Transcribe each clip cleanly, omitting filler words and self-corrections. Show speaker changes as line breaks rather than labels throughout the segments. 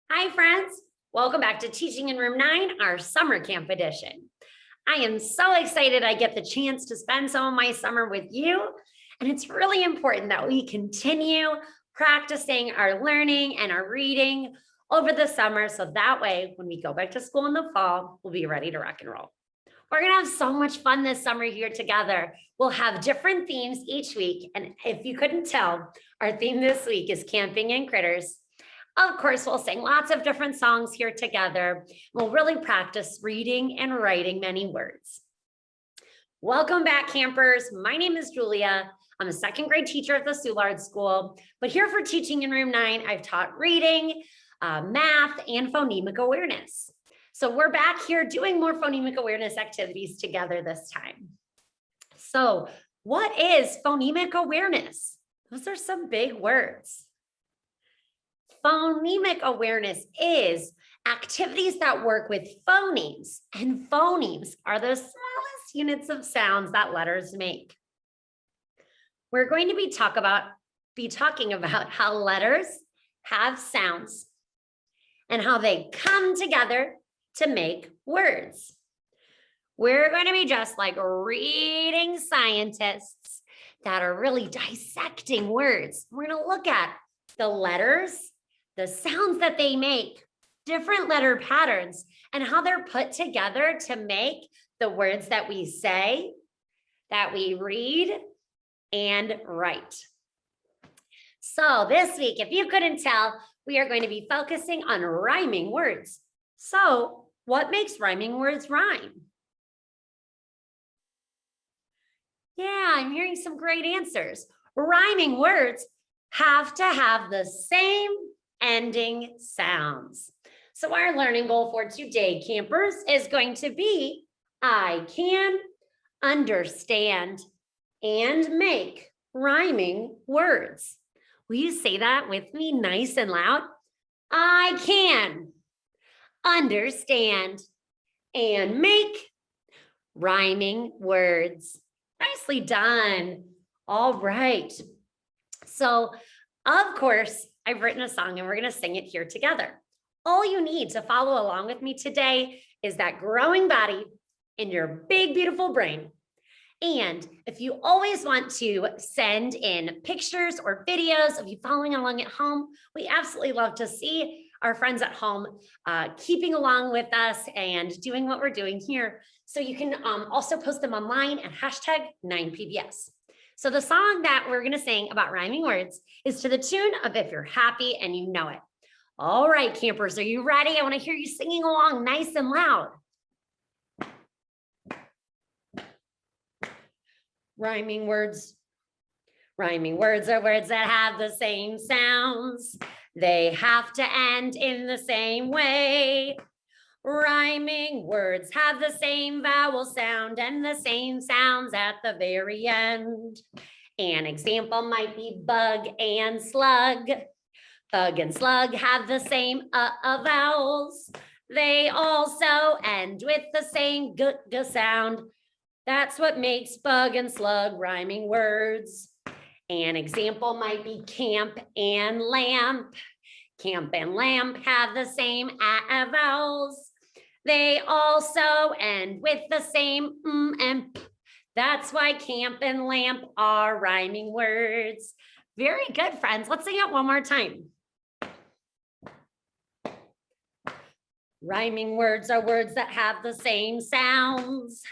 Hi, friends. Welcome back to Teaching in Room 9, our summer camp edition. I am so excited I get the chance to spend some of my summer with you. And it's really important that we continue practicing our learning and our reading over the summer. So that way, when we go back to school in the fall, we'll be ready to rock and roll. We're going to have so much fun this summer here together. We'll have different themes each week. And if you couldn't tell, our theme this week is camping and critters. Of course, we'll sing lots of different songs here together. We'll really practice reading and writing many words. Welcome back, campers. My name is Julia. I'm a second grade teacher at the Soulard School, but here for Teaching in Room 9, I've taught reading, math, and phonemic awareness. So we're back here doing more phonemic awareness activities together this time. So what is phonemic awareness? Those are some big words. Phonemic awareness is activities that work with phonemes, and phonemes are the smallest units of sounds that letters make. We're going to be talking about how letters have sounds and how they come together to make words. We're going to be just like reading scientists that are really dissecting words. We're going to look at the letters, the sounds that they make, different letter patterns, and how they're put together to make the words that we say, that we read, and write. So this week, if you couldn't tell, we are going to be focusing on rhyming words. So what makes rhyming words rhyme? Yeah, I'm hearing some great answers. Rhyming words have to have the same ending sounds. So our learning goal for today, campers, is going to be I can understand and make rhyming words. Will you say that with me nice and loud? I can understand and make rhyming words. Nicely done. All right. So, of course, I've written a song and we're going to sing it here together. All you need to follow along with me today is that growing body in your big, beautiful brain. And if you always want to send in pictures or videos of you following along at home, we absolutely love to see our friends at home keeping along with us and doing what we're doing here. So you can also post them online at #9PBS. So the song that we're going to sing about rhyming words is to the tune of If You're Happy and You Know It. All right, campers, are you ready? I want to hear you singing along nice and loud. Rhyming words. Rhyming words are words that have the same sounds. They have to end in the same way. Rhyming words have the same vowel sound and the same sounds at the very end. An example might be bug and slug. Bug and slug have the same vowels. They also end with the same g sound. That's what makes bug and slug rhyming words. An example might be camp and lamp. Camp and lamp have the same vowels. They also end with the same and p. That's why camp and lamp are rhyming words. Very good, friends. Let's sing it one more time. Rhyming words are words that have the same sounds.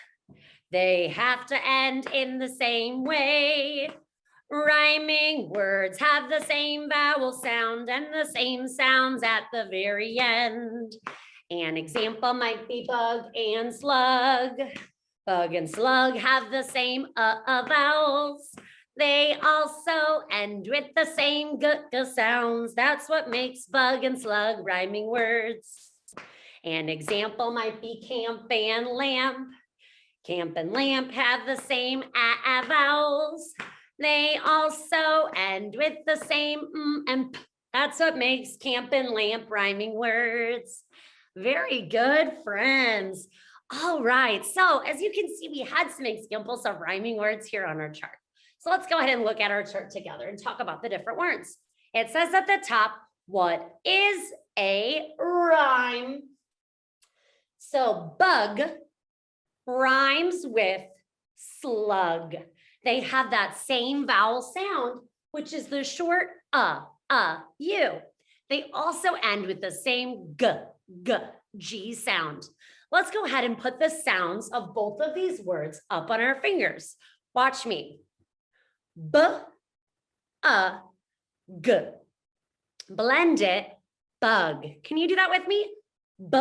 They have to end in the same way. Rhyming words have the same vowel sound and the same sounds at the very end. An example might be bug and slug. Bug and slug have the same vowels. They also end with the same g sounds. That's what makes bug and slug rhyming words. An example might be camp and lamp. Camp and lamp have the same vowels. They also end with the same and p. That's what makes camp and lamp rhyming words. Very good, friends. All right, so as you can see, we had some examples of rhyming words here on our chart. So let's go ahead and look at our chart together and talk about the different words. It says at the top, what is a rhyme. So bug rhymes with slug. They have that same vowel sound, which is the short u. They also end with the same g sound. Let's go ahead and put the sounds of both of these words up on our fingers. Watch me. B, g. Blend it, bug. Can you do that with me? B,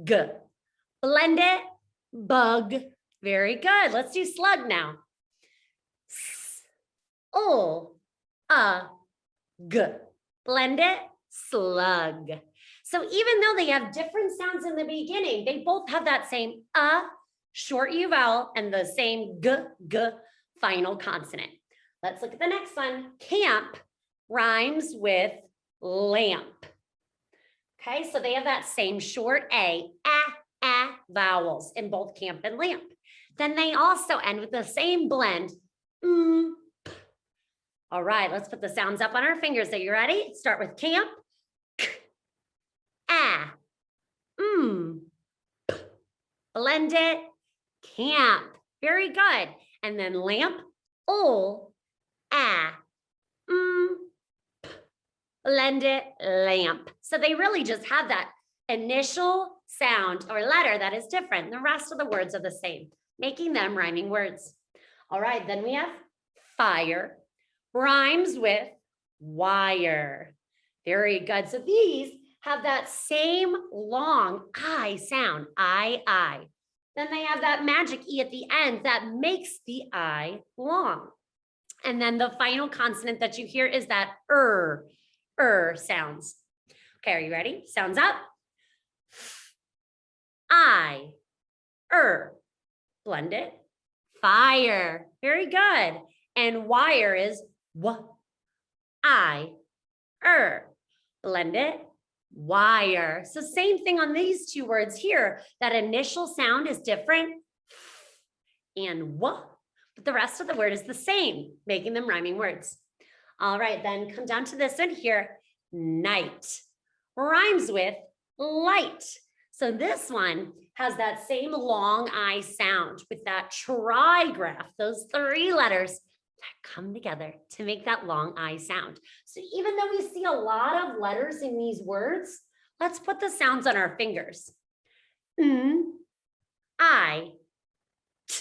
g. Blend it, bug. Very good. Let's do slug now. S, g. Blend it, slug. So even though they have different sounds in the beginning, they both have that same short U vowel and the same g final consonant. Let's look at the next one. Camp rhymes with lamp. Okay, so they have that same short a vowels in both camp and lamp. Then they also end with the same blend. All right, let's put the sounds up on our fingers. Are you ready? Start with camp. Blend it, camp. Very good. And then lamp, blend it, lamp. So they really just have that initial sound or letter that is different. The rest of the words are the same, making them rhyming words. All right, then we have fire, rhymes with wire. Very good. So these have that same long I sound, I. Then they have that magic E at the end that makes the I long. And then the final consonant that you hear is that sounds. Okay, are you ready? Sounds up. I, blend it. Fire, very good. And wire is blend it. Wire. So same thing on these two words here. That initial sound is different and but the rest of the word is the same, making them rhyming words. All right, then come down to this one here. Night rhymes with light. So this one has that same long I sound with that trigraph, those 3 letters that come together to make that long I sound. So even though we see a lot of letters in these words, let's put the sounds on our fingers. I, t.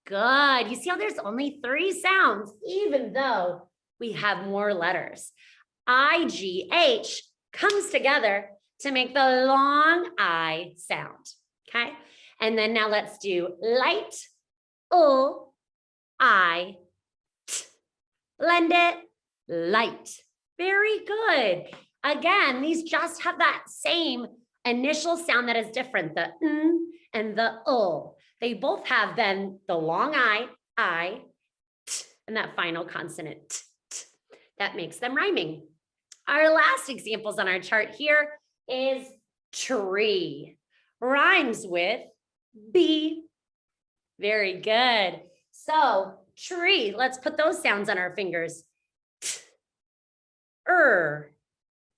Good. You see how there's only 3 sounds, even though we have more letters. IGH comes together to make the long I sound. Okay. And then now let's do light, I, t. Blend it, light. Very good. Again, these just have that same initial sound that is different, the and the They both have then the long I, t, and that final consonant, t. That makes them rhyming. Our last examples on our chart here is tree. Rhymes with B. Very good. So tree, let's put those sounds on our fingers. T,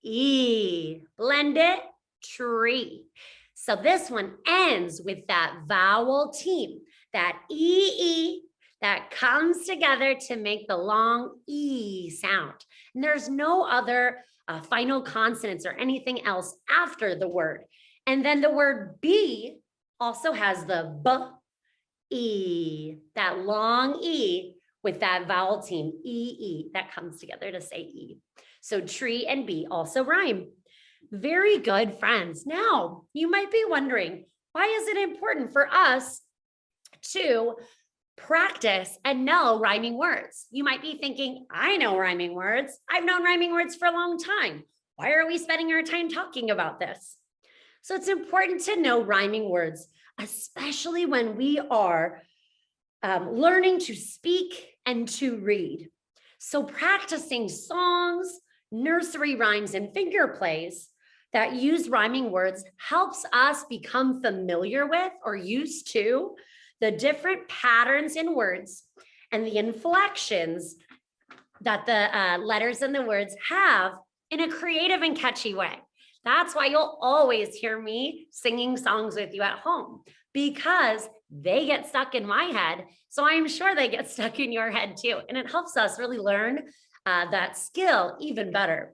E. Blend it, tree. So this one ends with that vowel team, that E that comes together to make the long E sound. And there's no other final consonants or anything else after the word. And then the word B also has the E, that long E with that vowel team, E, that comes together to say E. So tree and bee also rhyme. Very good, friends. Now, you might be wondering, why is it important for us to practice and know rhyming words? You might be thinking, I know rhyming words. I've known rhyming words for a long time. Why are we spending our time talking about this? So it's important to know rhyming words, especially when we are learning to speak and to read. So practicing songs, nursery rhymes, and finger plays that use rhyming words helps us become familiar with or used to the different patterns in words and the inflections that the letters in the words have in a creative and catchy way. That's why you'll always hear me singing songs with you at home, because they get stuck in my head. So I'm sure they get stuck in your head too. And it helps us really learn that skill even better.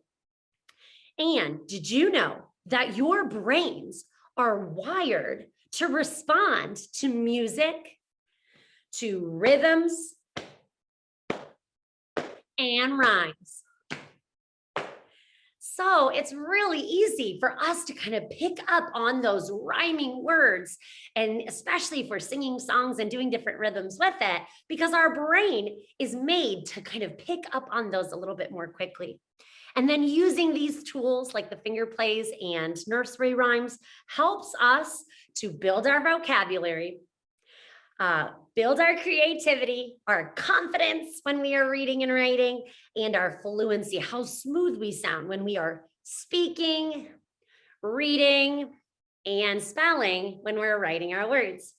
And did you know that your brains are wired to respond to music, to rhythms, and rhymes? So it's really easy for us to kind of pick up on those rhyming words, and especially if we're singing songs and doing different rhythms with it, because our brain is made to kind of pick up on those a little bit more quickly. And then using these tools like the finger plays and nursery rhymes helps us to build our vocabulary, build our creativity, our confidence when we are reading and writing, and our fluency, how smooth we sound when we are speaking, reading, and spelling when we're writing our words.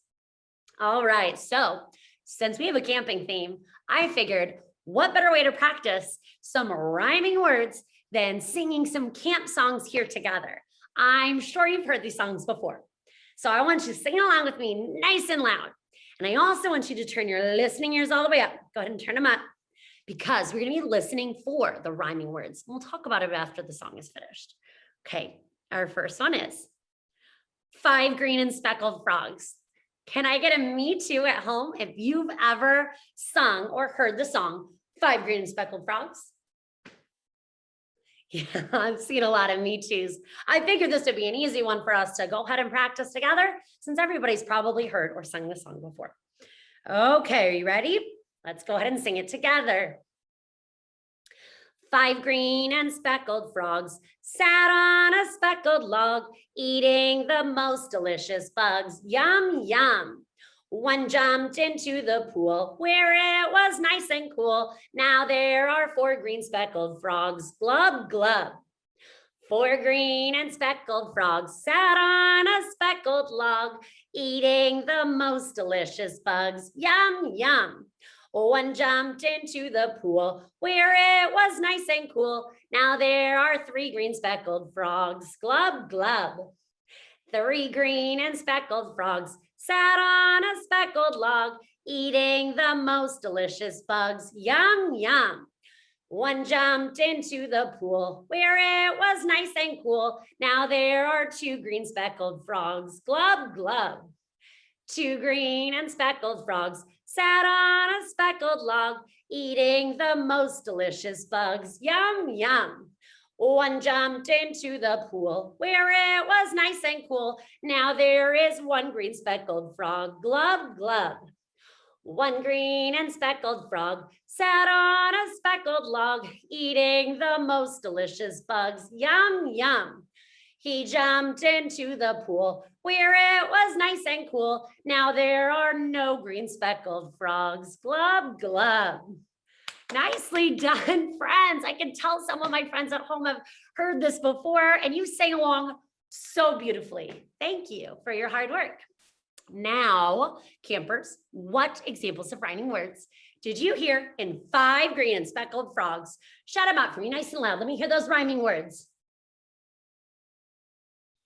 All right, so since we have a camping theme, I figured what better way to practice some rhyming words than singing some camp songs here together. I'm sure you've heard these songs before. So I want you to sing along with me nice and loud. And I also want you to turn your listening ears all the way up. Go ahead and turn them up, because we're going to be listening for the rhyming words. We'll talk about it after the song is finished. Okay, our first one is 5 green and speckled frogs. Can I get a me too at home if you've ever sung or heard the song 5 green and speckled frogs? Yeah, I've seen a lot of me too's. I figured this would be an easy one for us to go ahead and practice together, since everybody's probably heard or sung the song before. Okay, are you ready? Let's go ahead and sing it together. 5 green and speckled frogs sat on a speckled log, eating the most delicious bugs. Yum, yum. One jumped into the pool where it was nice and cool. Now there are 4 green speckled frogs. Glub, glub. 4 green and speckled frogs sat on a speckled log, eating the most delicious bugs. Yum, yum. One jumped into the pool where it was nice and cool. Now there are 3 green speckled frogs. Glub, glub. 3 green and speckled frogs sat on a speckled log, eating the most delicious bugs. Yum, yum. One jumped into the pool where it was nice and cool. Now there are 2 green speckled frogs. Glub, glub. 2 green and speckled frogs sat on a speckled log, eating the most delicious bugs. Yum, yum. One jumped into the pool where it was nice and cool. Now there is 1 green speckled frog. Glub, glub. 1 green and speckled frog sat on a speckled log, eating the most delicious bugs. Yum, yum. He jumped into the pool where it was nice and cool. Now there are no green speckled frogs. Glub, glub. Nicely done, friends. I can tell some of my friends at home have heard this before, and you sang along so beautifully. Thank you for your hard work. Now, campers, what examples of rhyming words did you hear in 5 green and speckled frogs? Shout them out for me nice and loud. Let me hear those rhyming words.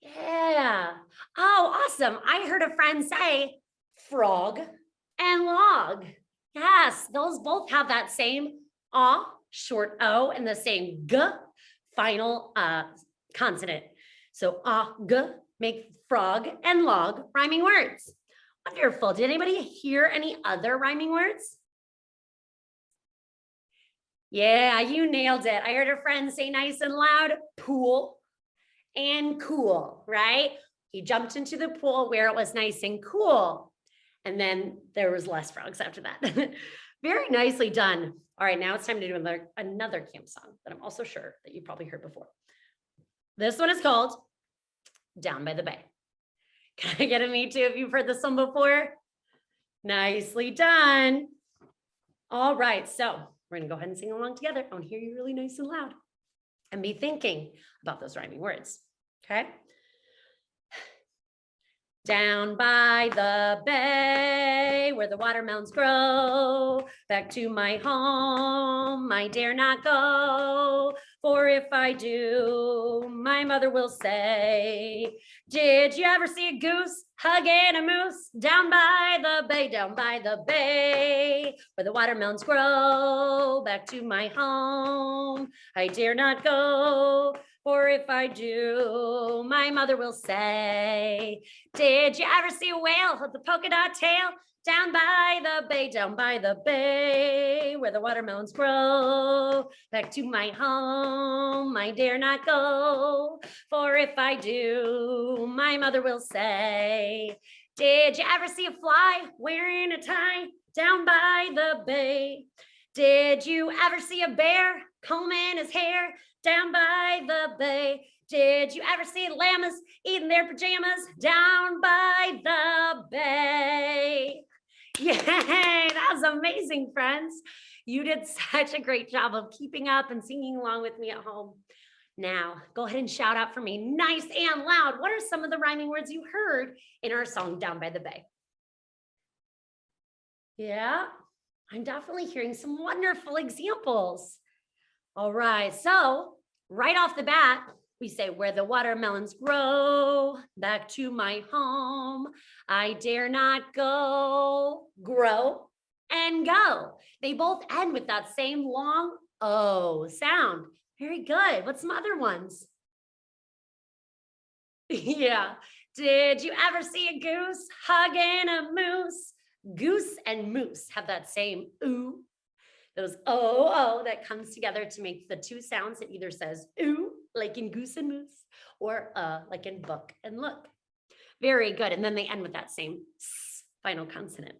Yeah. Oh, awesome. I heard a friend say frog and log. Yes, those both have that same short O, and the same g final consonant. So g make frog and log rhyming words. Wonderful. Did anybody hear any other rhyming words? Yeah, you nailed it. I heard a friend say nice and loud, pool and cool, right? He jumped into the pool where it was nice and cool. And then there was less frogs after that. Very nicely done. All right, now it's time to do another camp song that I'm also sure that you probably heard before. This one is called Down by the Bay. Can I get a me too if you've heard this one before? Nicely done. All right, so we're gonna go ahead and sing along together. I want to hear you really nice and loud and be thinking about those rhyming words, okay? Down by the bay where the watermelons grow, back to my home I dare not go, For if I do, my mother will say, did you ever see a goose hugging a moose down by the bay, down by the bay, where the watermelons grow? Back to my home I dare not go, for if I do, my mother will say, did you ever see a whale with a polka dot tail down by the bay, down by the bay, where the watermelons grow? Back to my home I dare not go, for if I do, my mother will say, did you ever see a fly wearing a tie down by the bay? Did you ever see a bear combing his hair down by the bay? Did you ever see llamas eating their pajamas down by the bay? Yay, that was amazing, friends. You did such a great job of keeping up and singing along with me at home. Now, go ahead and shout out for me, nice and loud. What are some of the rhyming words you heard in our song, Down by the Bay? Yeah, I'm definitely hearing some wonderful examples. All right, so right off the bat, we say, where the watermelons grow, back to my home, I dare not go, grow and go. They both end with that same long O sound. Very good. What's some other ones? Yeah. Did you ever see a goose hugging a moose? Goose and moose have that same ooh. Those oh that comes together to make the two sounds. It either says ooh, like in goose and moose, or like in book and look. Very good. And then they end with that same s final consonant.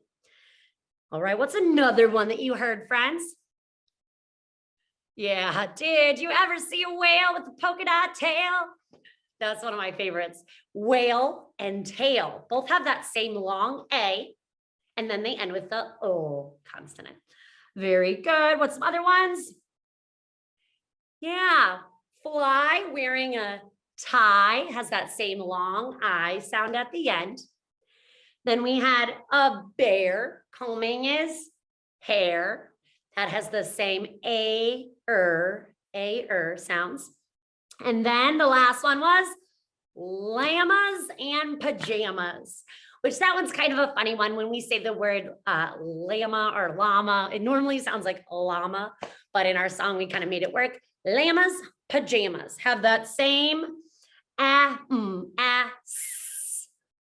All right, what's another one that you heard, friends? Yeah, did you ever see a whale with a polka dot tail? That's one of my favorites. Whale and tail both have that same long A, and then they end with the O consonant. Very good. What's some other ones? Yeah, fly wearing a tie has that same long I sound at the end. Then we had a bear combing his hair. That has the same A-er sounds. And then the last one was llamas and pajamas, which that one's kind of a funny one. When we say the word llama or llama, it normally sounds like llama, but in our song, we kind of made it work. Llamas, pajamas have that same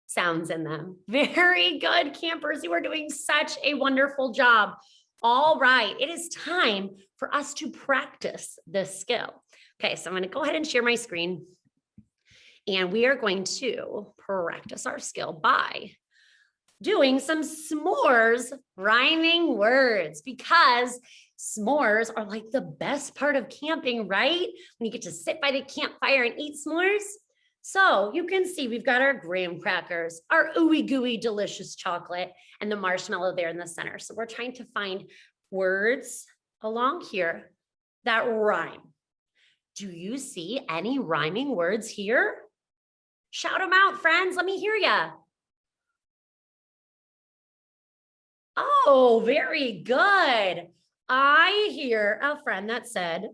sounds in them. Very good, campers. You are doing such a wonderful job. All right, it is time for us to practice this skill. Okay, so I'm going to go ahead and share my screen. And we are going to practice our skill by doing some s'mores rhyming words, because s'mores are like the best part of camping, right? When you get to sit by the campfire and eat s'mores. So you can see we've got our graham crackers, our ooey gooey delicious chocolate, and the marshmallow there in the center. So we're trying to find words along here that rhyme. Do you see any rhyming words here? Shout them out, friends. Let me hear ya. Oh, very good. I hear a friend that said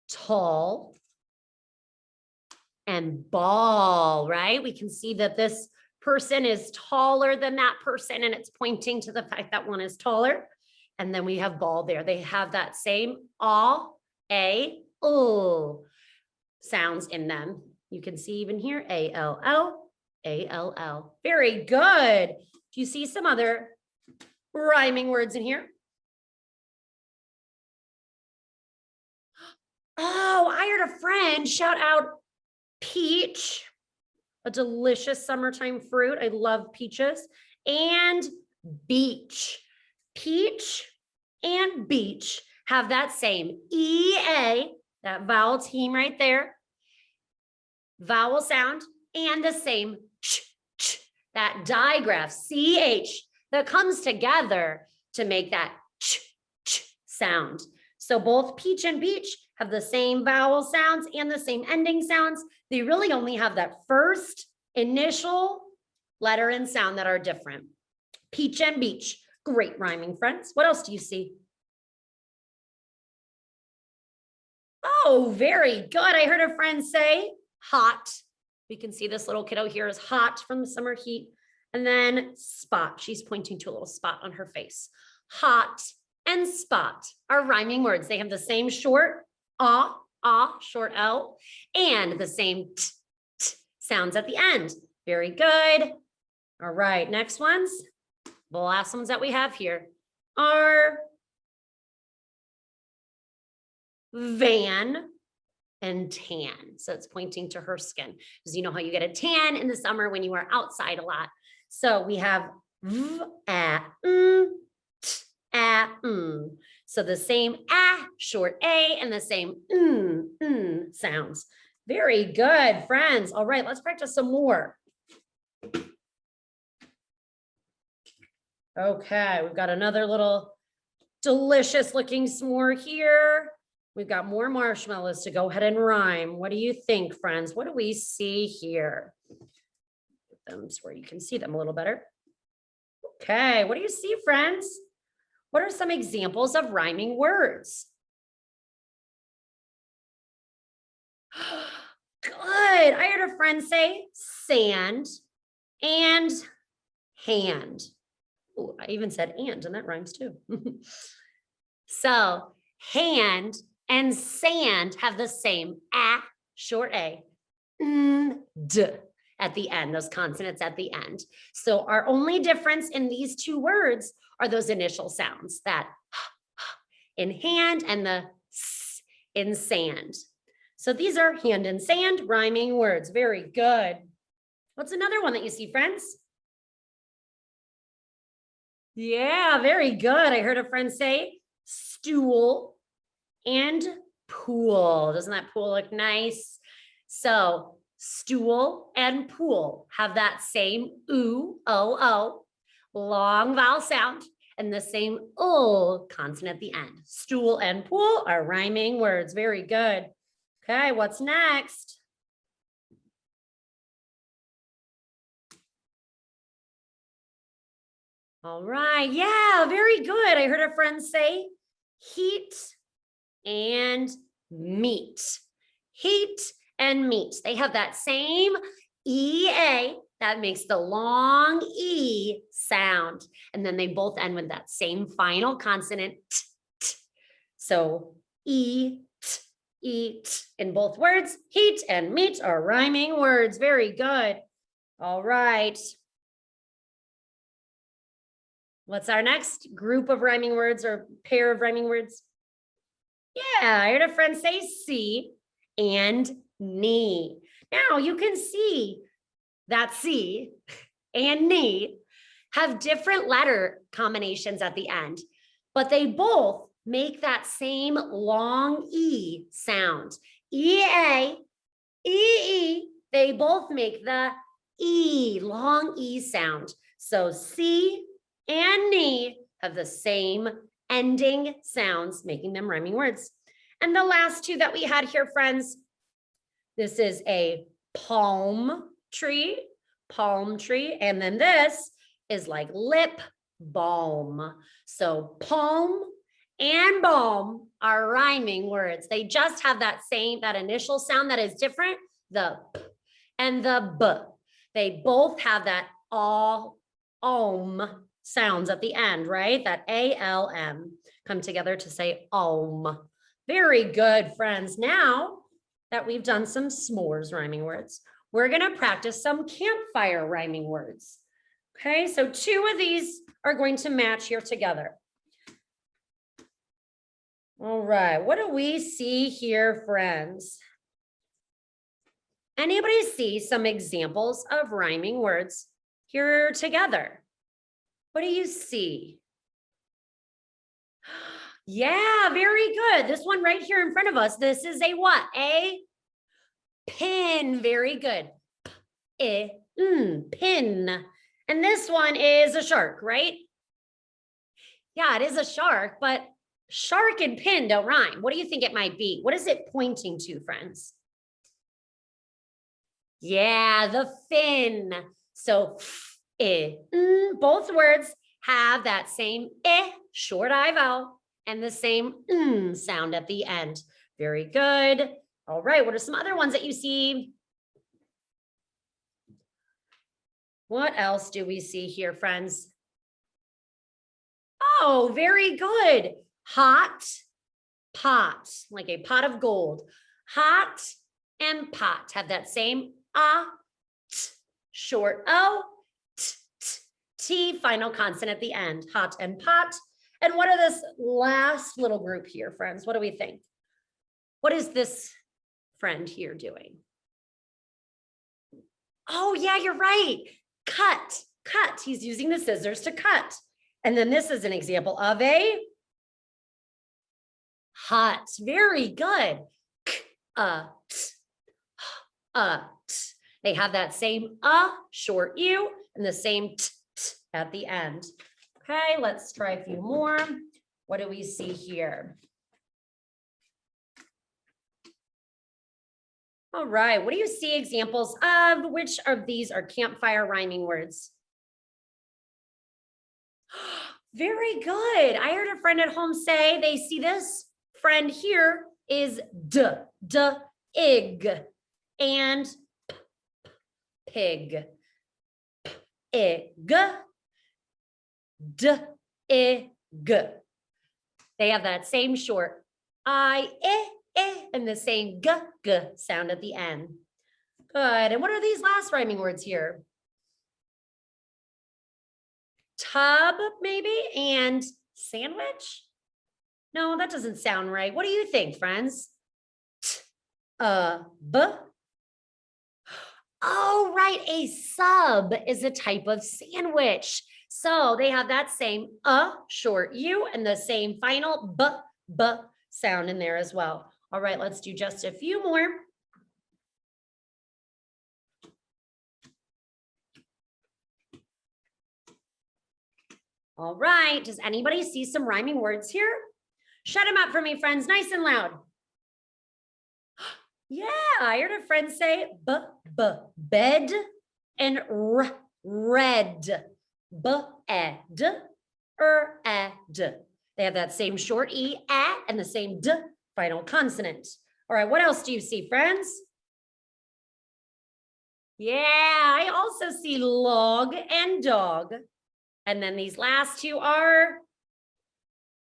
tall and ball, right? We can see that this person is taller than that person, and it's pointing to the fact that one is taller. And then we have ball there. They have that same o sounds in them. You can see even here, A-L-L, A-L-L. Very good. Do you see some other rhyming words in here? Oh, I heard a friend shout out peach, a delicious summertime fruit. I love peaches. And beach. Peach and beach have that same E-A, that vowel team right there, vowel sound, and the same ch, that digraph, C-H, that comes together to make that ch sound. So both peach and beach have the same vowel sounds and the same ending sounds. They really only have that first initial letter and sound that are different. Peach and beach. Great rhyming, friends. What else do you see? Oh, very good. I heard a friend say hot. We can see this little kiddo here is hot from the summer heat. And then spot. She's pointing to a little spot on her face. Hot and spot are rhyming words. They have the same short short L, and the same t sounds at the end. Very good. All right, next ones. The last ones that we have here are van and tan. So it's pointing to her skin, because you know how you get a tan in the summer when you are outside a lot. So we have v, a, t, a, So the same a, short a, and the same sounds. Very good, friends. All right, let's practice some more. Okay, we've got another little delicious looking s'more here. We've got more marshmallows to go ahead and rhyme. What do you think, friends? What do we see here? Get them so where you can see them a little better. Okay, what do you see, friends? What are some examples of rhyming words? Good. I heard a friend say sand and hand. Ooh, I even said and that rhymes too. So hand and sand have the same a, short a, d at the end, those consonants at the end. So our only difference in these two words are those initial sounds, that in hand and the s in sand. So these are hand and sand rhyming words. Very good. What's another one that you see, friends? Yeah, very good. I heard a friend say stool and pool. Doesn't that pool look nice? So stool and pool have that same oo, o, long vowel sound, and the same o consonant at the end. Stool and pool are rhyming words. Very good. Okay, what's next? All right, yeah, very good. I heard a friend say heat and meat. Heat and meat. They have that same EA that makes the long E sound. And then they both end with that same final consonant t, t. So eat in both words. Heat and meat are rhyming words. Very good. All right. What's our next group of rhyming words or pair of rhyming words? Yeah, I heard a friend say see and knee. Now you can see that see and knee have different letter combinations at the end, but they both make that same long E sound. E-A, E-E, they both make the E, long E sound. So see and knee have the same ending sounds, making them rhyming words. And the last two that we had here, friends, this is a palm tree, and then this is like lip balm. So palm and balm are rhyming words. They just have that initial sound that is different, the p and the b. They both have that sounds at the end, right? That A-L-M come together to say om. Very good, friends. Now that we've done some s'mores rhyming words, we're going to practice some campfire rhyming words. Okay, so two of these are going to match here together. All right, what do we see here, friends? Anybody see some examples of rhyming words here together? What do you see? Yeah, very good. This one right here in front of us, this is a what? A pin. Very good. Pin. And this one is a shark, right? Yeah, it is a shark, but shark and pin don't rhyme. What do you think it might be? What is it pointing to, friends? Yeah, the fin. So both words have that same short I vowel and the same sound at the end. Very good. All right, what are some other ones that you see? What else do we see here, friends? Oh, very good. Hot pot, like a pot of gold. Hot and pot have that same t, short o, t, final consonant at the end. Hot and pot. And what are this last little group here, friends? What do we think? What is this friend here doing? Oh, yeah, you're right. Cut. He's using the scissors to cut. And then this is an example of a hut. Very good. They have that same short u and the same t at the end. Okay, let's try a few more. What do we see here? All right, what do you see examples of? Which of these are campfire rhyming words? Very good. I heard a friend at home say they see this friend here is ig, and pig. Ig, ig. They have that same short and the same g sound at the end. Good. And what are these last rhyming words here? Tub, maybe, and sandwich? No, that doesn't sound right. What do you think, friends? B. Oh, right. A sub is a type of sandwich. So they have that same short u and the same final b sound in there as well. All right, let's do just a few more. All right, does anybody see some rhyming words here? Shut them up for me, friends, nice and loud. Yeah, I heard a friend say bed and red. Bed, ed. They have that same short e, and the same d final consonant. All right, what else do you see, friends? Yeah, I also see log and dog. And then these last two are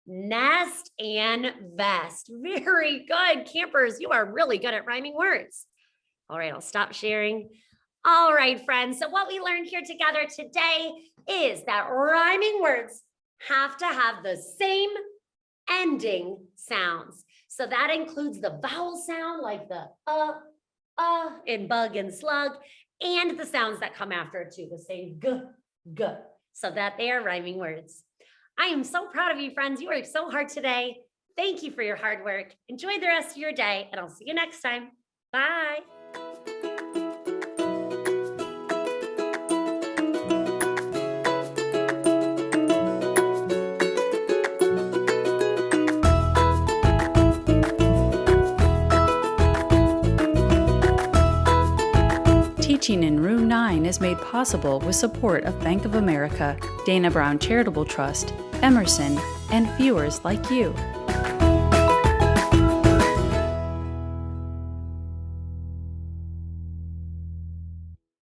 nest and vest. Very good, campers. You are really good at rhyming words. All right, I'll stop sharing. All right, friends. So what we learned here together today is that rhyming words have to have the same ending sounds. So that includes the vowel sound like the in bug and slug, and the sounds that come after it too, the same g, so that they are rhyming words. I am so proud of you, friends. You worked so hard today. Thank you for your hard work. Enjoy the rest of your day, and I'll see you next time. Bye.
Teaching in Room 9 is made possible with support of Bank of America, Dana Brown Charitable Trust, Emerson, and viewers like you.